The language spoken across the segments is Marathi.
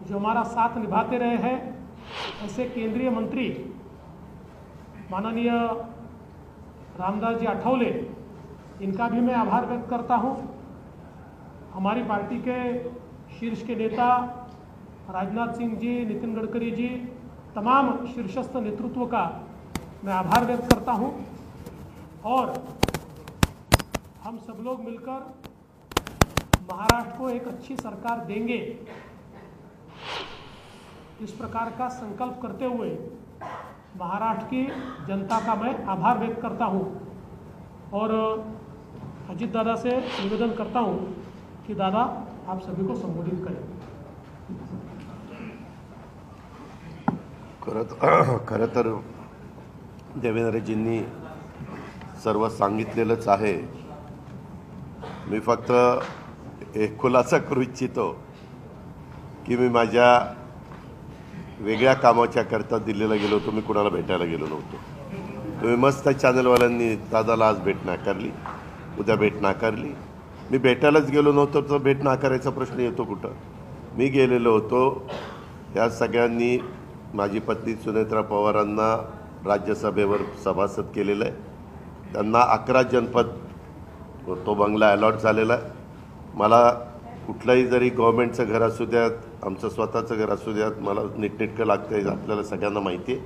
जो हमारा साथ निभाते रहे हैं, ऐसे केंद्रीय मंत्री माननीय रामदास जी आठवले, इनका भी मैं आभार व्यक्त करता हूं। हमारी पार्टी के शीर्ष के नेता राजनाथ सिंह जी, नितिन गडकरी जी, तमाम शीर्षस्थ नेतृत्व का मैं आभार व्यक्त करता हूं। और हम सब लोग मिलकर महाराष्ट्र को एक अच्छी सरकार देंगे, इस प्रकार का संकल्प करते हुए महाराष्ट्र की जनता का मैं आभार व्यक्त करता हूं। और अजित दादा से निवेदन करता हूं कि दादा आप सभी को संबोधित करें। खरं तर देवेंद्रजींनी सर्व सांगितलेलंच आहे। मी फक्त एक खुलासा करू इच्छितो की मी माझ्या वेगळ्या कामाच्या करता दिल्लीला गेलो होतो, मी कुणाला भेटायला गेलो नव्हतो। तुम्ही मस्त चॅनलवाल्यांनी दादाला आज भेट नाकारली, उद्या भेट नाकारली। मी भेटायलाच गेलो नव्हतो तर भेट नाकारायचा प्रश्न येतो कुठं? मी गेलेलो होतो, या सगळ्यांनी माझी पत्नी सुनेत्रा पवारांना राज्यसभेवर सभासद केलेलं आहे। त्यांना 11 जनपद तो बंगला अलॉट झालेला आहे। मला कुठलंही जरी गव्हर्नमेंटचं घर असू द्यात, आमचं स्वतःचं घर असू द्यात, मला नीटनेटकं लागतं आहे, आपल्याला सगळ्यांना माहिती आहे।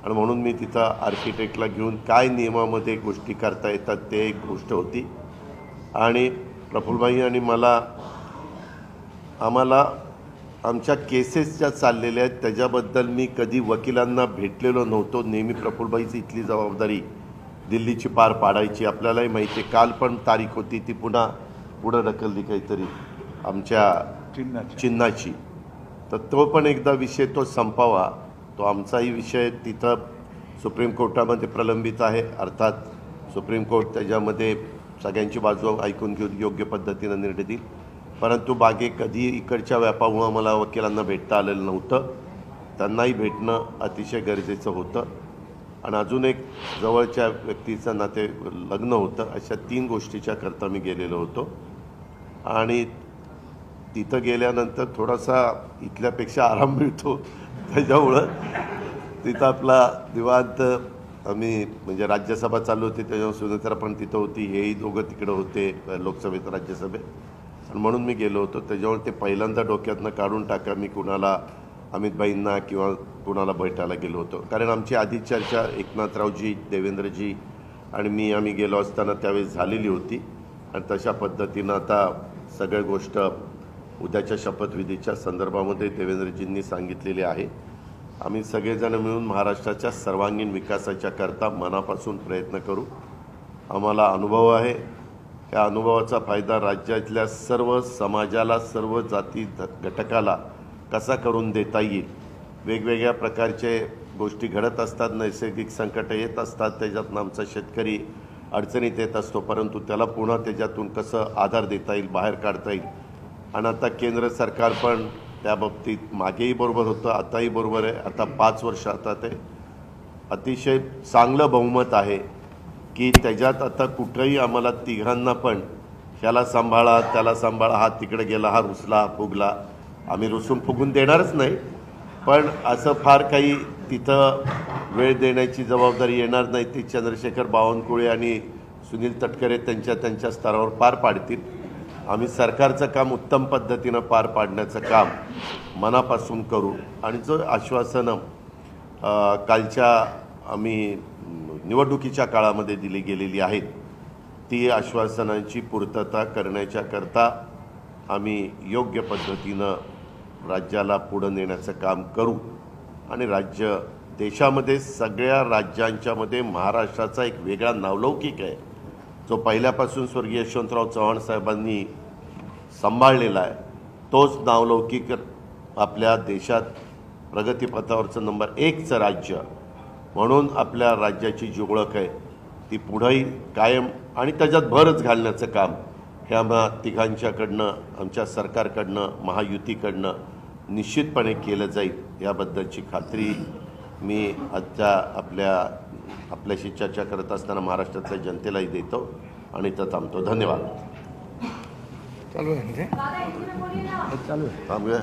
आणि म्हणून मी तिथं आर्किटेक्टला घेऊन काय नियमामध्ये गोष्टी करता येतात ते एक गोष्ट होती। आणि प्रफुल्लभाई आणि आम्हाला आमच्या केसेस ज्या चाललेल्या आहेत त्याच्याबद्दल मी कधी वकिलांना भेटलेलो नव्हतो। नेहमी प्रफुल्लभाईची इथली जबाबदारी दिल्लीची पार पाडायची। आपल्यालाही माहिती आहे, काल पण तारीख होती ती पुढं ढकलली काहीतरी आमच्या चिन्हाची, तर तो पण एकदा विषय तो संपावा। तो आमचाही विषय तिथं सुप्रीम कोर्टामध्ये प्रलंबित आहे। अर्थात सुप्रीम कोर्ट त्याच्यामध्ये सगळ्यांची बाजू ऐकून घेऊन योग्य पद्धतीने निर्णय देईल। परंतु बागे कधी इकडच्या व्यापामुळे मला वकिलांना भेटता आलेलं नव्हतं, त्यांनाही भेटणं अतिशय गरजेचं होतं। आणि अजून एक जवळच्या व्यक्तीचं नाते लग्न होतं। अशा 3 गोष्टीच्या करता मी गेलेलो होतो। आणि तिथं गेल्यानंतर थोडासा इथल्यापेक्षा आराम मिळतो, त्याच्यामुळं तिथं आपला निवांत आम्ही म्हणजे राज्यसभा चालू होती, त्याच्यावर सुनेत्रा पण तिथं होती, हेही दोघं तिकडं होते लोकसभेत राज्यसभेत, आणि म्हणून मी गेलो होतो। त्याच्यामुळे ते पहिल्यांदा डोक्यातनं काढून टाका मी कुणाला अमितभाईंना किंवा कुणाला भेटायला गेलो होतो। कारण आमची आधी चर्चा एकनाथरावजी, देवेंद्रजी आणि आम्ही गेलो असताना त्यावेळेस झालेली होती। आणि तशा पद्धतीनं आता सगळ्या गोष्ट उद्याच्या शपथविधीच्या संदर्भामध्ये देवेंद्रजींनी सांगितलेली आहे। आम्ही सगळेजण मिळून महाराष्ट्राच्या सर्वांगीण विकासाच्या करता मनापासून प्रयत्न करू। आम्हाला अनुभव आहे, त्या अनुभवाचा फायदा राज्यातल्या सर्व समाजाला, सर्व जाती घटकाला कसा करून देता येईल। वेगवेगळ्या प्रकारचे गोष्टी घडत असतात, नैसर्गिक संकट येत असतात, त्याच्यातून आमचा शेतकरी अडचणीत येत असतो, परंतु त्याला पुन्हा त्याच्यातून कसं आधार देता येईल, बाहेर काढता येईल। आणि आता केंद्र सरकार पण त्या बाबतीत मागेही बरोबर होतं, आताही बरोबर आहे। आता 5 वर्ष आता ते अतिशय चांगलं बहुमत आहे की त्याच्यात आता कुठंही आम्हाला तिघांना पण ह्याला सांभाळा, त्याला सांभाळा, हा तिकडे गेला, हा रुसला, हा फुगला, आम्ही रुसून फुगून देणारच नाही। पण असं फार काही तिथं वेळ देण्याची जबाबदारी येणार नाही, ती चंद्रशेखर बावनकुळे आणि सुनील तटकरे त्यांच्या स्तरावर पार पाडतील। आम्ही सरकारचं काम उत्तम पद्धतीनं पार पाडण्याचं काम मनापासून करू। आणि जो आश्वासनं कालच्या आम्ही निवडणुकीच्या काळामध्ये दिली गेलेली आहेत, ती आश्वासनांची पूर्तता करण्याच्या करता आम्ही योग्य पद्धतीनं राज्याला पुढे नेण्याचं काम करू। आणि राज्य देशामध्ये सगळ्या राज्यांच्यामध्ये महाराष्ट्राचा एक वेगळा नावलौकिक आहे, जो पहिल्यापासून स्वर्गीय यशवंतराव चव्हाण साहेबांनी सांभाळलेला आहे। तोच नावलौकिक आपल्या देशात प्रगतीपथावरचं नंबर 1चं राज्य म्हणून आपल्या राज्याची जी ओळख आहे ती पुढेही कायम आणि त्याच्यात भरच घालण्याचं काम हे आम्हा तिघांच्याकडनं, आमच्या सरकारकडनं, महायुतीकडनं निश्चितपणे केलं जाईल याबद्दलची खात्री मी आजच्या आपल्याशी चर्चा करत असताना महाराष्ट्रातल्या जनतेलाही देतो आणि इथं थांबतो। धन्यवाद। चालू आहे थांबूया।